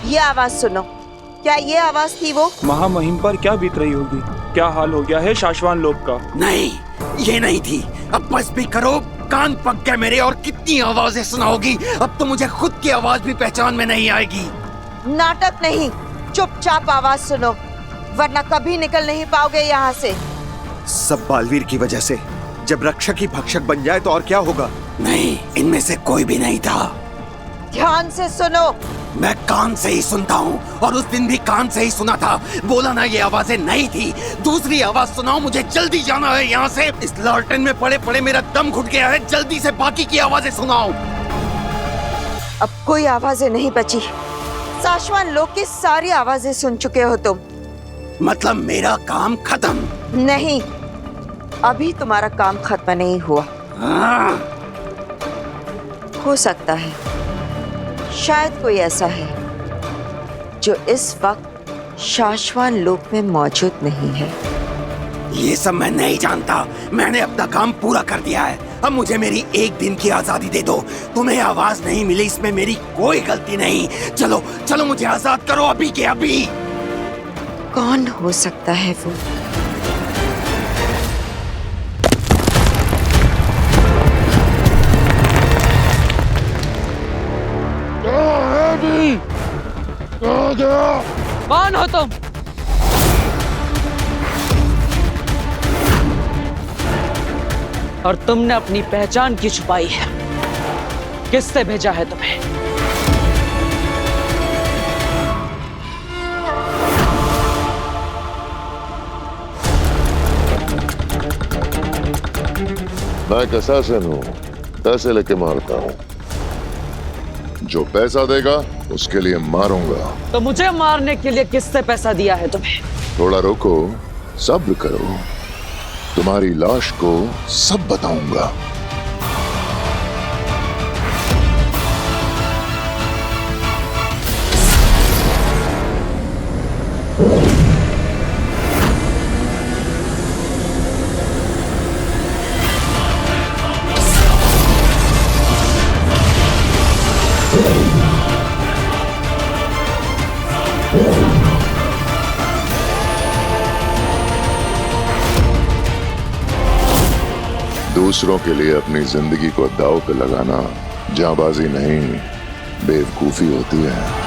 ये आवाज सुनो। क्या ये आवाज थी वो? महामहिम पर क्या बीत रही होगी? क्या हाल हो गया है शाश्वान लोक का? नहीं, ये नहीं थी। अब बस भी करो, कान पक गए मेरे। और कितनी आवाजें सुनाओगी? अब तो मुझे खुद की आवाज भी पहचान में नहीं आएगी। नाटक नहीं, चुपचाप आवाज सुनो, वरना कभी निकल नहीं पाओगे यहाँ से। सब बालवीर की वजह से। जब रक्षक ही भक्षक बन जाए तो और क्या होगा? नहीं, इनमें से कोई भी नहीं था। ध्यान से सुनो। मैं कान से ही सुनता हूँ, और उस दिन भी कान से ही सुना था। बोला ना, ये आवाजें नहीं थी। दूसरी आवाज सुनाओ, मुझे जल्दी जाना है यहाँ से। इस लालटेन में पड़े पड़े मेरा दम घुट गया है। जल्दी से बाकी की आवाजें सुनाओ। अब कोई आवाजें नहीं बची। शाश्वान लोक की सारी आवाजें सुन चुके हो तुम। मतलब मेरा काम खत्म? नहीं, अभी तुम्हारा काम खत्म नहीं हुआ। हो सकता है, शायद कोई ऐसा है जो इस वक्त शाश्वान लोक में मौजूद नहीं है। ये सब मैं नहीं जानता। मैंने अपना काम पूरा कर दिया है। अब मुझे मेरी एक दिन की आजादी दे दो। तुम्हें आवाज नहीं मिली, इसमें मेरी कोई गलती नहीं। चलो चलो, मुझे आजाद करो अभी के अभी। कौन हो सकता है वो? कौन हो तुम? और तुमने अपनी पहचान क्यों छुपाई है? किससे भेजा है तुम्हें? मैं एक असैसिन हूँ, पैसे लेके मारता हूँ। जो पैसा देगा उसके लिए मारूंगा। तो मुझे मारने के लिए किससे पैसा दिया है तुम्हें? थोड़ा रुको, सब्र करो, तुम्हारी लाश को सब बताऊंगा। दूसरों के लिए अपनी जिंदगी को दांव पे लगाना जांबाजी नहीं, बेवकूफी होती है।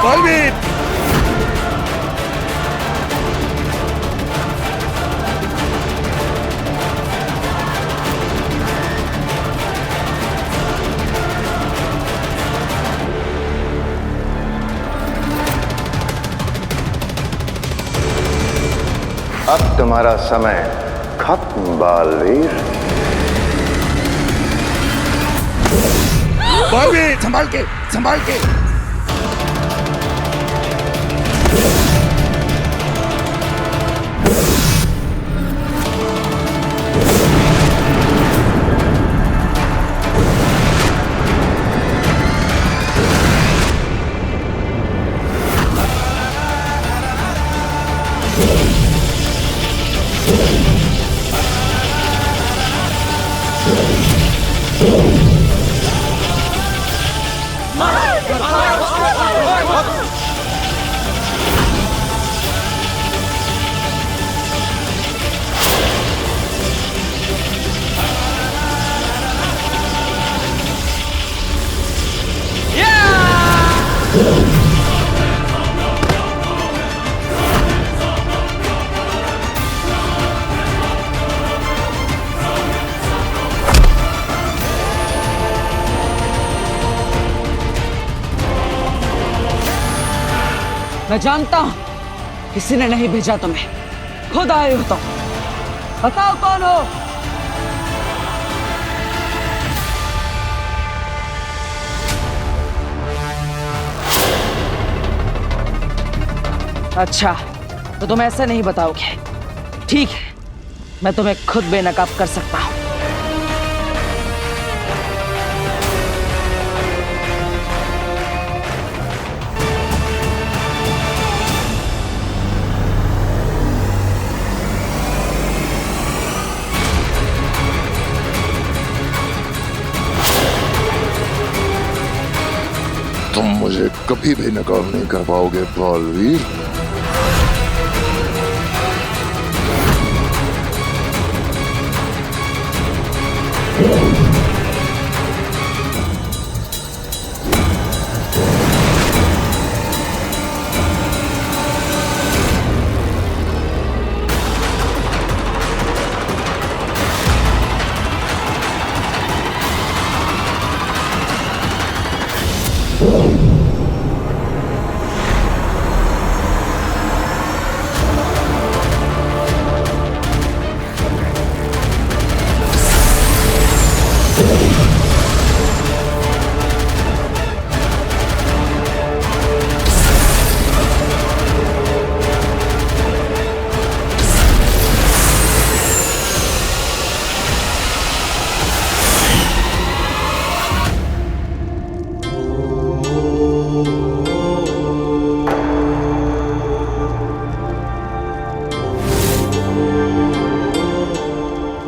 बालवीर! अब तुम्हारा समय खत्म बालवीर। बालवीर, संभाल के, संभाल के। मैं जानता हूं किसी ने नहीं भेजा तुम्हें, खुद आए हो तुम। बताओ कौन हो? अच्छा, तो तुम ऐसे नहीं बताओगे। ठीक है, मैं तुम्हें खुद बेनकाब कर सकता हूं। तुम मुझे कभी भी नकाब नहीं कर पाओगे Baalveer.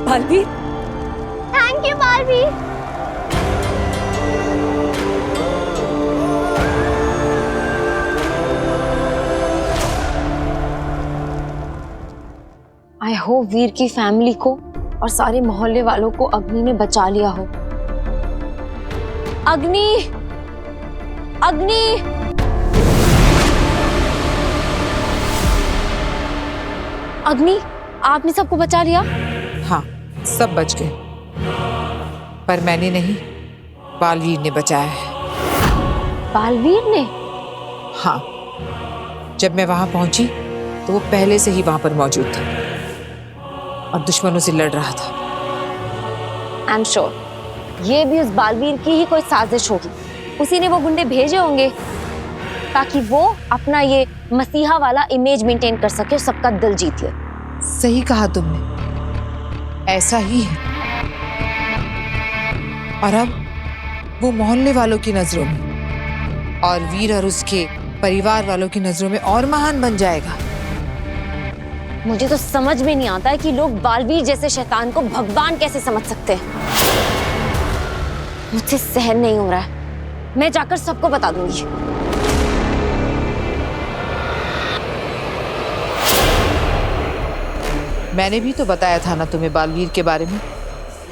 Baalveer, thank you Baalveer. I hope Veer की फैमिली को और सारे मोहल्ले वालों को अग्नि ने बचा लिया हो। अग्नि, अग्नि, अग्नि, आपने सबको बचा लिया? हाँ, सब बच गए, पर मैंने नहीं, बालवीर ने बचाया है। बालवीर ने? हाँ, जब मैं वहां पहुंची तो वो पहले से ही वहां पर मौजूद था और दुश्मनों से लड़ रहा था। आई एम श्योर ये भी उस बालवीर की ही कोई साजिश होगी। उसी ने वो गुंडे भेजे होंगे ताकि वो अपना ये मसीहा वाला इमेज मेंटेन कर सके और सबका दिल जीत ले। सही कहा तुमने, ऐसा ही है। और अब वो मोहल्ले वालों की नजरों में और वीर और उसके परिवार वालों की नजरों में और महान बन जाएगा। मुझे तो समझ में नहीं आता है कि लोग बालवीर जैसे शैतान को भगवान कैसे समझ सकते हैं। मुझसे सहन नहीं हो रहा है, मैं जाकर सबको बता दूंगी। मैंने भी तो बताया था ना तुम्हें बालवीर के बारे में,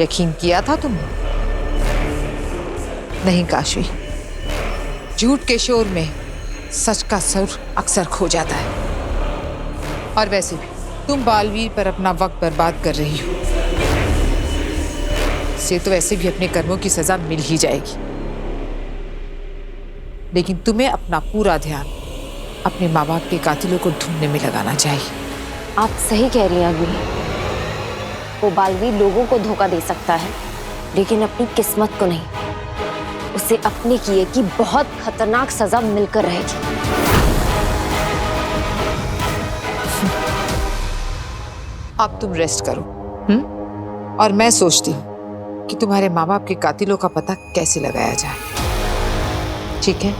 यकीन किया था तुमने? नहीं काशवी, झूठ के शोर में सच का सुर अक्सर खो जाता है। और वैसे भी तुम बालवीर पर अपना वक्त बर्बाद कर रही हो। से तो वैसे भी अपने कर्मों की सजा मिल ही जाएगी, लेकिन तुम्हें अपना पूरा ध्यान अपने माँ बाप के कातिलों को ढूंढने में लगाना चाहिए। आप सही कह रही हैं अग्नि। वो बालवीर लोगों को धोखा दे सकता है, लेकिन अपनी किस्मत को नहीं। उसे अपने किए की बहुत खतरनाक सजा मिलकर रहेगी। अब तुम रेस्ट करो, और मैं सोचती हूँ कि तुम्हारे माँ बाप के कातिलों का पता कैसे लगाया जाए। ठीक है?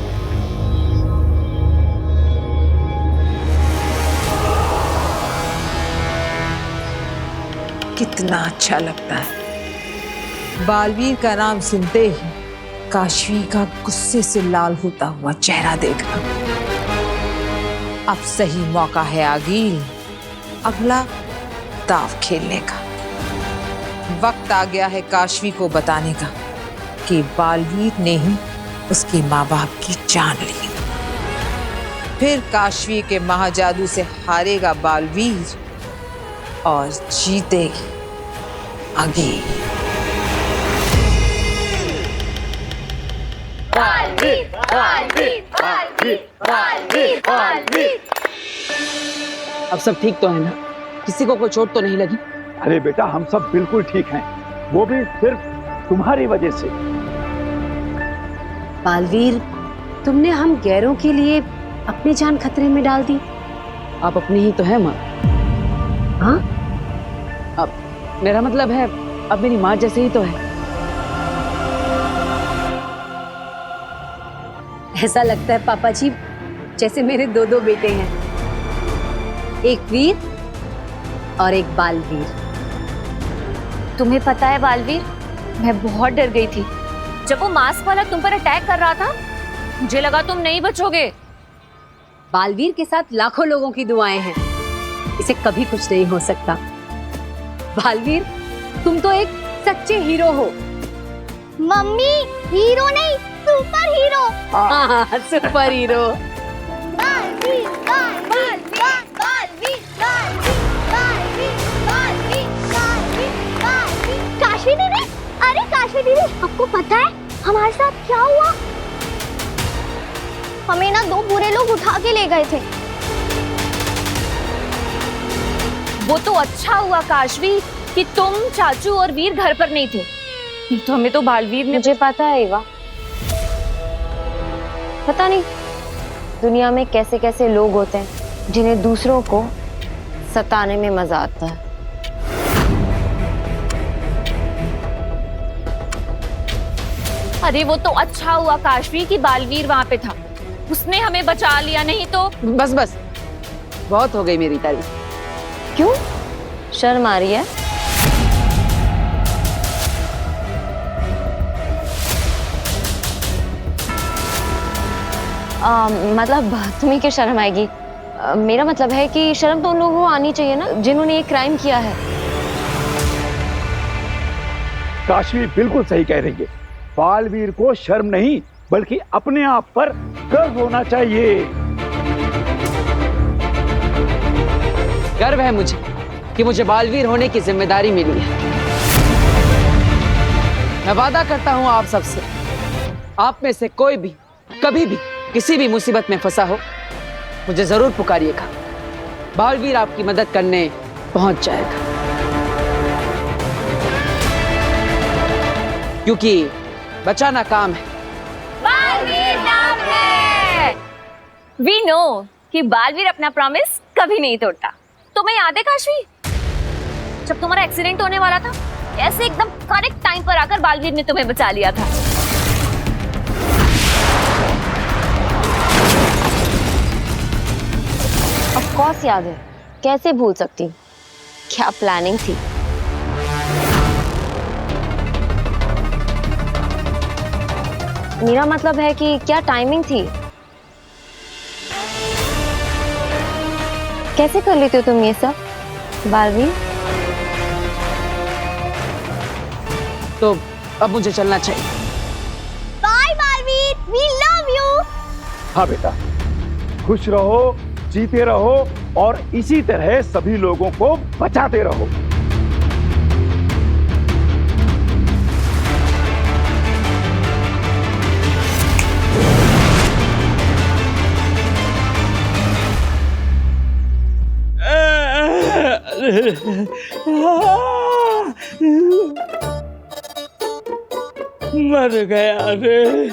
कितना अच्छा लगता है बालवीर का नाम सुनते ही काशवी का गुस्से से लाल होता हुआ चेहरा देखना। अब सही मौका है आगिल अगला दाव खेलने का। वक्त आ गया है काशवी को बताने का कि बालवीर ने ही उसके माँ बाप की जान ली। फिर काशवी के महाजादू से हारेगा बालवीर और जीतेगी आगे। अब सब ठीक तो है ना? किसी को कोई चोट तो नहीं लगी? अरे बेटा, हम सब बिल्कुल ठीक हैं, वो भी सिर्फ तुम्हारी वजह से। बालवीर, तुमने हम गैरों के लिए अपनी जान खतरे में डाल दी। आप अपनी ही तो है माँ। हाँ? अब मेरा मतलब है, अब मेरी माँ जैसे ही तो है। ऐसा लगता है पापा जी जैसे मेरे दो दो बेटे हैं, एक वीर और एक बालवीर। तुम्हें पता है बालवीर, मैं बहुत डर गई थी जब वो मास्क वाला तुम पर अटैक कर रहा था। मुझे लगा तुम नहीं बचोगे। बालवीर के साथ लाखों लोगों की दुआएं हैं, इसे कभी कुछ नहीं हो सकता। बालवीर, तुम तो एक सच्चे हीरो हो। मम्मी, हीरो नहीं, सुपर हीरो। हाँ, सुपर हीरो। बालवीर, बालवीर, बालवीर, बालवीर, बालवीर, बालवीर, बालवीर। काशी दीदी, अरे काशी दीदी, आपको पता है हमारे साथ क्या हुआ? हमें ना दो बुरे लोग उठा के ले गए थे। वो तो अच्छा हुआ काशवी कि तुम, चाचू और वीर घर पर नहीं थे, नहीं तो हमें तो बालवीर ने। मुझे पता है एवा, पता नहीं दुनिया में कैसे कैसे लोग होते हैं जिन्हें दूसरों को सताने में मजा आता है। अरे वो तो अच्छा हुआ काशवी कि बालवीर वहां पे था, उसने हमें बचा लिया, नहीं तो। बस बस, बहुत हो गई मेरी तारीफ। क्यों शर्म आ रही है? मतलब तुम्हें क्यों शर्म आएगी? मेरा मतलब है कि शर्म तो उन लोगों को आनी चाहिए ना जिन्होंने ये क्राइम किया है। काशवी बिल्कुल सही कह रही है। बालवीर को शर्म नहीं बल्कि अपने आप पर गर्व होना चाहिए। गर्व है मुझे कि मुझे बालवीर होने की जिम्मेदारी मिली है। मैं वादा करता हूं आप सबसे, आप में से कोई भी कभी भी किसी भी मुसीबत में फंसा हो, मुझे जरूर पुकारिएगा। बालवीर आपकी मदद करने पहुंच जाएगा, क्योंकि बचाना काम है। बालवीर नाम है। We know कि बालवीर अपना प्रॉमिस कभी नहीं तोड़ता। तुम्हें याद है काशवी, जब तुम्हारा एक्सीडेंट होने वाला था, ऐसे एकदम करेक्ट टाइम पर आकर बालवीर ने तुम्हें बचा लिया था। ऑफ कोर्स याद है, कैसे भूल सकती हूँ। क्या प्लानिंग थी। मेरा मतलब है कि क्या टाइमिंग थी। कैसे कर लेते हो तुम ये सब बालवीर? तो अब मुझे चलना चाहिए। Bye Baalveer, we love you. हाँ बेटा, खुश रहो, जीते रहो और इसी तरह सभी लोगों को बचाते रहो। मर गया रे।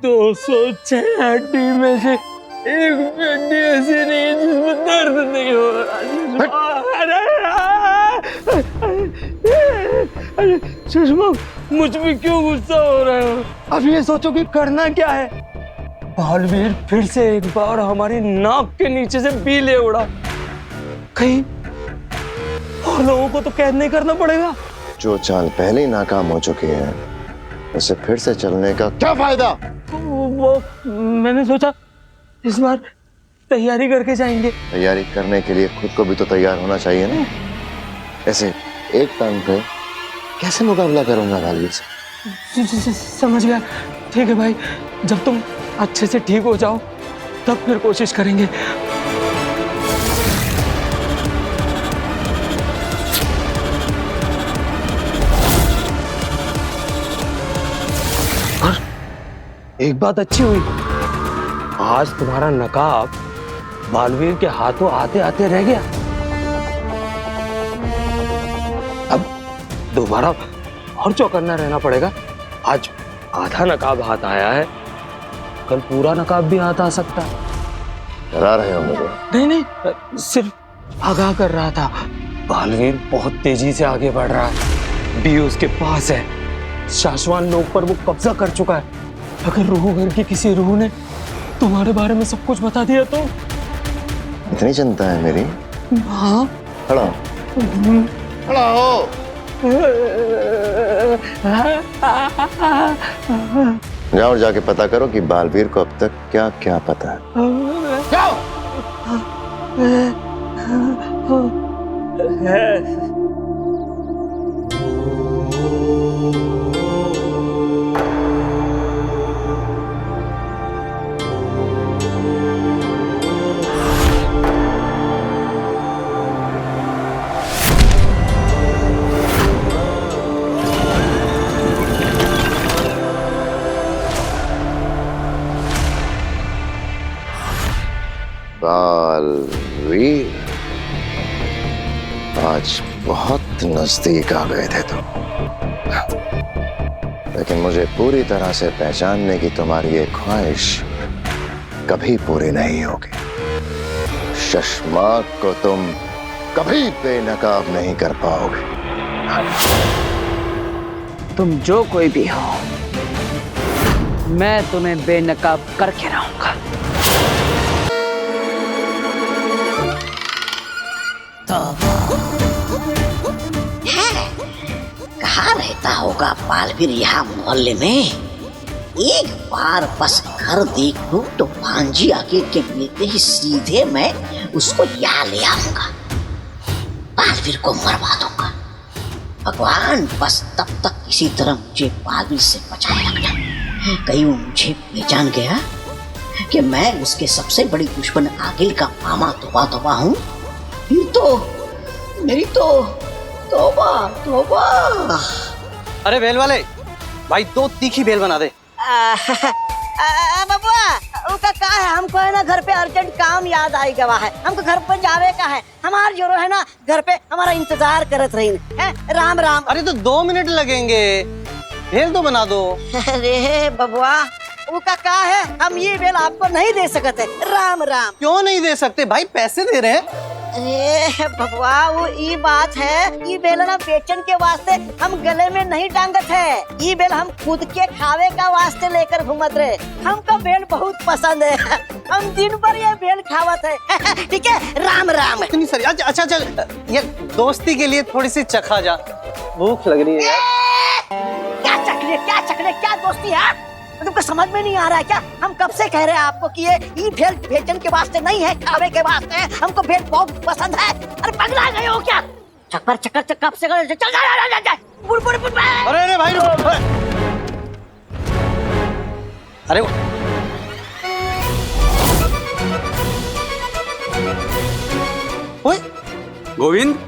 206 हड्डी में से एक हड्डी ऐसी नहीं है जिसमें दर्द नहीं हो रहा। अरे सुषमा, मुझ पे क्यों गुस्सा हो रहे हो? अब ये सोचो कि करना क्या है। बालवीर फिर से एक बार हमारी नाक के नीचे से बीले उड़ा, कहीं और लोगों को तो कैद नहीं करना पड़ेगा। जो चाल पहले ही नाकाम हो चुकी है, उसे फिर से चलने का क्या फायदा? वो मैंने सोचा इस बार तैयारी करके जाएंगे। तैयारी करने के लिए खुद को भी तो तैयार होना चाहिए ना। ऐसे एक टाइम पे कैसे मुकाबला करूंगा बालवीर से? समझ गया। ठीक है भाई, जब तुम अच्छे से ठीक हो जाओ तब फिर कोशिश करेंगे। एक बात अच्छी हुई, आज तुम्हारा नकाब बालवीर के हाथों आते आते रह गया। अब दोबारा और चौकन्ना रहना पड़ेगा। आज आधा नकाब हाथ आया है, कल पूरा नकाब भी हाथ आ सकता है। डरा रहे हो मुझे? नहीं नहीं, सिर्फ आगाह कर रहा था। बालवीर बहुत तेजी से आगे बढ़ रहा है, बी उसके पास है, शाश्वान लोक पर वो कब्जा कर चुका है। अगर रूह घर की किसी रूह ने तुम्हारे बारे में सब कुछ बता दिया तो? इतनी चिंता है मेरी? हाँ। खड़ा हो, खड़ा हो। जाओ और जाके पता करो कि बालवीर को अब तक क्या क्या पता है। जाओ। बालवीर, आज बहुत नजदीक आ गए थे तुम, लेकिन मुझे पूरी तरह से पहचानने की तुम्हारी ये ख्वाहिश कभी पूरी नहीं होगी। शशमाक को तुम कभी बेनकाब नहीं कर पाओगे। तुम जो कोई भी हो, मैं तुम्हें बेनकाब करके रहूंगा। कहाँ रहता होगा बालवीर यहाँ मोहल्ले में? एक बार बस घर देख लूं तो भांजी आके के मिलते ही सीधे मैं उसको यहाँ ले आऊंगा, बालवीर को मरवा दूंगा। भगवान बस तब तक किसी तरह मुझे बालवीर से बचाए रखना। कहीं वो मुझे पहचान गया कि मैं उसके सबसे बड़ी दुश्मन आगिल का मामा तोबा हूँ, फिर तो मेरी तो तोबा। अरे भेल वाले भाई, 2 तीखी भेल बना दे। बबुआ उनका का है, हमको है ना घर पे अर्जेंट काम याद आई गवा है, हमको घर पर जावे का है। हमार जोरो है ना घर पे हमारा इंतजार करत रही है। राम राम। अरे तो 2 मिनट लगेंगे, भेल तो बना दो। अरे बबुआ उनका का है, हम ये भेल आपको नहीं दे सकते। राम राम। क्यों नहीं दे सकते भाई, पैसे दे रहे हैं। अरे बबुआ वो ये बात है, ये बेल ना बेचन के वास्ते हम गले में नहीं टांगत है, ये बेल हम खुद के खावे का वास्ते लेकर घूमत रहे। हमको बेल बहुत पसंद है, हम दिन भर ये बेल खावत है। ठीक है, राम राम। इतनी सारी। अच्छा चल, ये दोस्ती के लिए थोड़ी सी चखा जा, भूख लग रही है यार। क्या चखने क्या दोस्ती है, तुमको समझ में नहीं आ रहा है क्या? हम कब से कह रहे हैं आपको कि ये भेल बेचन के वास्ते नहीं है, खावे के वास्ते है। हमको भेल बहुत पसंद है। अरे पगला गए हो क्या? चक्कर कब से चल जा। अरे भाई अरे ओए गोविंद,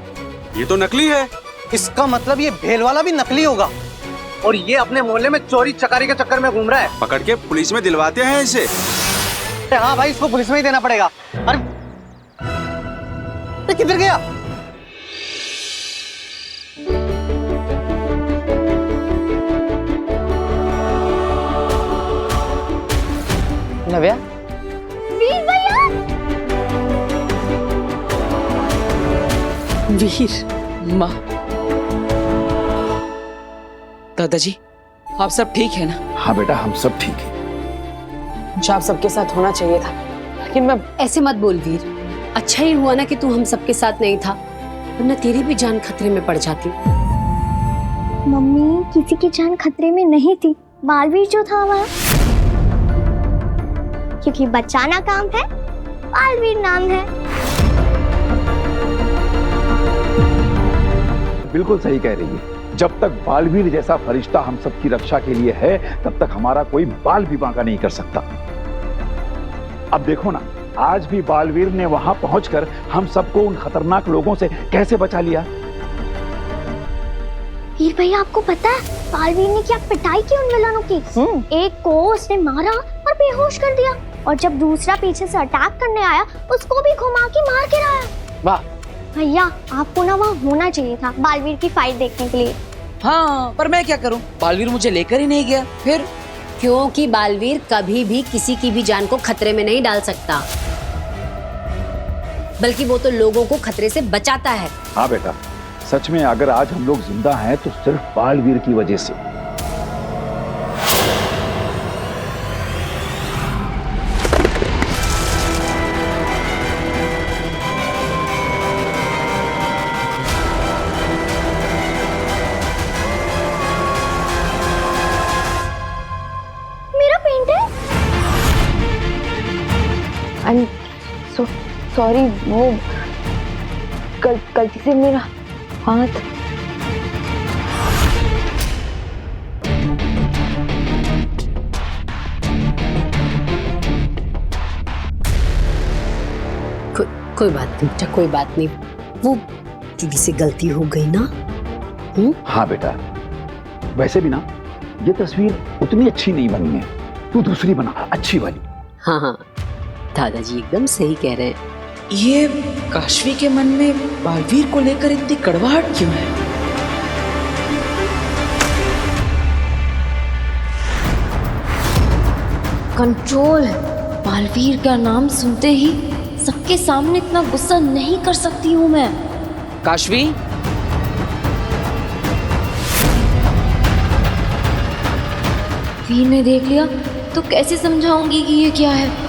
ये तो नकली है। इसका मतलब ये भेल वाला भी नकली होगा और ये अपने मोहल्ले में चोरी चकारी के चक्कर में घूम रहा है। पकड़ के पुलिस में दिलवाते हैं इसे। हाँ भाई, इसको पुलिस में ही देना पड़ेगा। अरे किधर गया? नव्या, वीर भैया। वीर, माँ, दादाजी, आप सब ठीक है ना? हाँ बेटा, हम सब ठीक है। जो आप सबके साथ होना चाहिए था, लेकिन मैं। ऐसे मत बोल वीर, अच्छा ही हुआ ना कि तू हम सबके साथ नहीं था, वरना तेरी भी जान खतरे में पड़ जाती। मम्मी, किसी की जान खतरे में नहीं थी, बालवीर जो था वहाँ। क्योंकि बचाना काम है, बालवीर नाम है। बिल्कुल सही कह रही है। जब तक बालवीर जैसा फरिश्ता हम सबकी रक्षा के लिए है, तब तक हमारा कोई बाल भी बांका नहीं कर सकता। अब देखो ना, आज भी बालवीर ने वहां पहुंचकर हम सबको उन खतरनाक लोगों से कैसे बचा लिया। वीर भैया आपको पता है बालवीर ने क्या पिटाई की उन विलनों की। एक को उसने मारा और बेहोश कर दिया, और जब दूसरा पीछे से अटैक करने आया उसको भी घुमा के मार के आया। वाह भैया आपको ना वहाँ होना चाहिए था बालवीर की फाइट देखने के लिए। हाँ, पर मैं क्या करूं, बालवीर मुझे लेकर ही नहीं गया। फिर क्योंकि बालवीर कभी भी किसी की भी जान को खतरे में नहीं डाल सकता, बल्कि वो तो लोगों को खतरे से बचाता है। हाँ बेटा, सच में अगर आज हम लोग जिंदा हैं तो सिर्फ बालवीर की वजह से। मेरा पेंट है। सॉरी, वो गलती से मेरा हाथ। कोई बात नहीं बेटा, कोई बात नहीं, वो दीदी से गलती हो गई ना। हाँ बेटा, वैसे भी ना ये तस्वीर उतनी अच्छी नहीं बनी है, तू दूसरी बना, अच्छी वाली। हाँ हाँ, दादाजी एकदम सही कह रहे हैं। ये काशवी के मन में बालवीर को लेकर इतनी कड़वाहट क्यों है? कंट्रोल। बालवीर का नाम सुनते ही सबके सामने इतना गुस्सा नहीं कर सकती हूँ मैं। काशवी, वीर ने देख लिया तो कैसे समझाऊंगी कि ये क्या है।